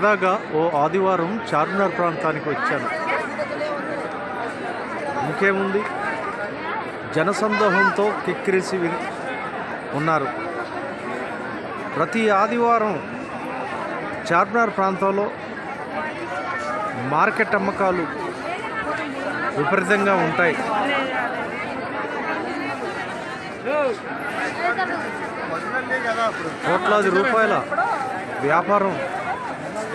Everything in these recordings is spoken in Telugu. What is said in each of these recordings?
సరదాగా ఓ ఆదివారం చార్మినార్ ప్రాంతానికి వచ్చాను. ఇంకేముంది, జనసందోహంతో కిక్కిరిసి ఉన్నారు. ప్రతి ఆదివారం చార్మినార్ ప్రాంతంలో మార్కెట్ అమ్మకాలు విపరీతంగా ఉంటాయి. కోట్లాది రూపాయల వ్యాపారం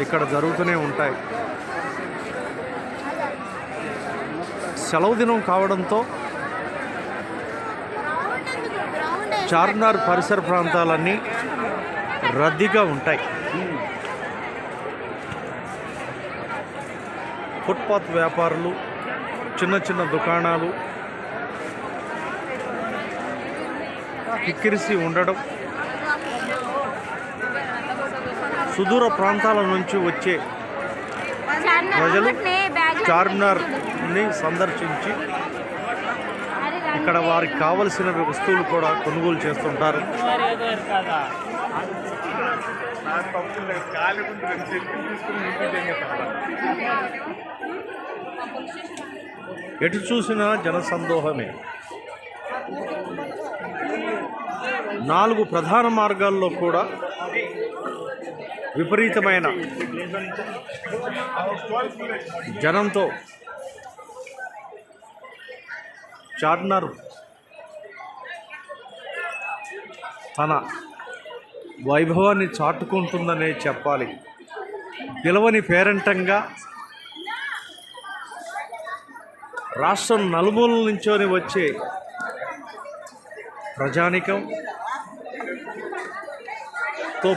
ఇక్కడ జరుగుతూనే ఉంటాయి. సెలవు దినం కావడంతో చార్మినార్ పరిసర ప్రాంతాలన్నీ రద్దీగా ఉంటాయి. ఫుట్పాత్ వ్యాపారులు, చిన్న చిన్న దుకాణాలు కిక్కిరిసి ఉండడం, సుదూర ప్రాంతాల నుంచి వచ్చే ప్రజలు చార్మినార్ని సందర్శించి ఇక్కడ వారికి కావలసిన వస్తువులు కూడా కొనుగోలు చేస్తుంటారు. ఎటు చూసినా జనసందోహమే. 4 ప్రధాన మార్గాల్లో కూడా విపరీతమైన జనంతో చార్మినార్ తన వైభవాన్ని చాటుకుంటుందనే చెప్పాలి. పిలవని పేరంటంగా రాష్ట్రం నలుమూలల నుంచోని వచ్చే ప్రజానికంతో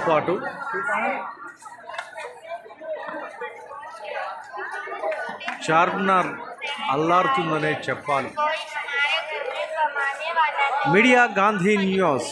పాటు చార్మినార్ అల్లారుతుందనే చెప్పాలి. Media Gandhi news.